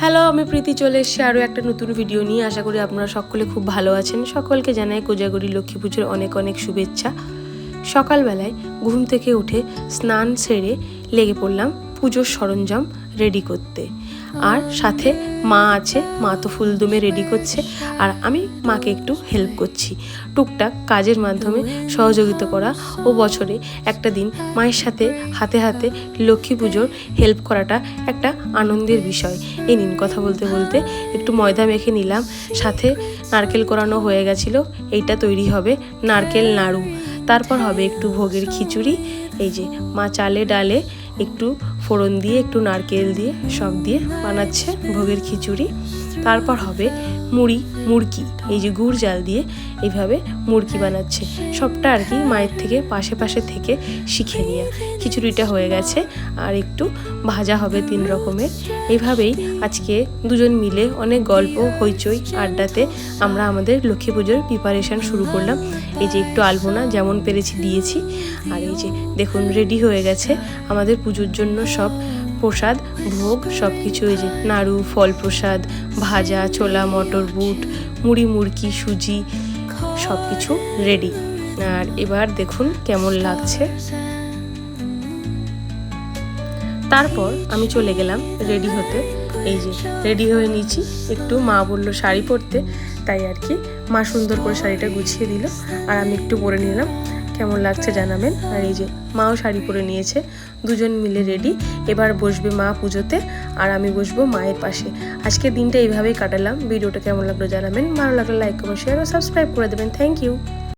Hello, আমি প্রীতি চলে এসেছি আরও একটা নতুন ভিডিও নিয়ে। আশা করি আপনারা সকলে খুব ভালো আছেন। সকলকে জানাই কোজাগরি লক্ষ্মী পুজোর অনেক অনেক শুভেচ্ছা। সকালবেলায় ঘুম থেকে উঠে স্নান সেরে লেগে পড়লাম পুজোর সরঞ্জাম রেডি করতে। আর সাথে মা আছে, মা তো ফুলদমে রেডি করছে আর আমি মাকে একটু হেল্প করছি টুকটাক কাজের মাধ্যমে সহযোগিতা করা ও বছরে একটা দিন মায়ের সাথে হাতে হাতে লক্ষ্মী পুজোর হেল্প করাটা একটা আনন্দের বিষয়। এই নিন, কথা বলতে বলতে একটু ময়দা মেখে নিলাম, সাথে নারকেল কোরানো হয়ে গেছিলো। এইটা তৈরি হবে নারকেল নাড়ু, তারপর হবে একটু ভোগের খিচুড়ি। এই যে মা চালে ডালে একটু ফোড়ন দিয়ে একটু নারকেল দিয়ে সব দিয়ে বানাচ্ছে ভোগের খিচুড়ি। তারপর হবে মুড়কি, এই যে গুড় জাল দিয়ে এইভাবে মুড়কি বানাচ্ছে। সবটা আর কি মায়ের থেকে পাশে পাশে থেকে শিখে নিয়ে। খিচুড়িটা হয়ে গেছে আর একটু ভাজা হবে 3 রকমের। এইভাবেই আজকে দুজন মিলে অনেক গল্প হইচই আড্ডাতে আমরা আমাদের লক্ষ্মী পুজোর প্রিপারেশান শুরু করলাম। এই যে একটু আলপনা যেমন পেরেছি দিয়েছি। আর এই যে দেখুন রেডি হয়ে গেছে আমাদের পুজোর জন্য সব প্রসাদ ভোগ সব কিছু। এই যে নাড়ু, ফল প্রসাদ, ভাজা, ছোলা, মটর, বুট, মুড়কি, সুজি সব কিছু রেডি। আর এবার দেখুন কেমন লাগছে। তারপর আমি চলে গেলাম রেডি হতে। এই যে রেডি হয়ে নিয়েছি, একটু মা বললো শাড়ি পরতে, তাই আর কি মা সুন্দর করে শাড়িটা গুছিয়ে দিল আর আমি একটু পরে নিলাম। কেমন লাগছে জানাবেন। আর এই যে মাও শাড়ি পরে নিয়েছে, দুজন মিলে রেডি। এবার বসবে মা পুজোতে আর আমি বসবো মায়ের পাশে। আজকের দিনটা এইভাবেই কাটালাম। ভিডিওটা কেমন লাগলো জানাবেন, ভালো লাগলে লাইক কমেন্ট শেয়ার ও সাবস্ক্রাইব করে দেবেন। Thank you.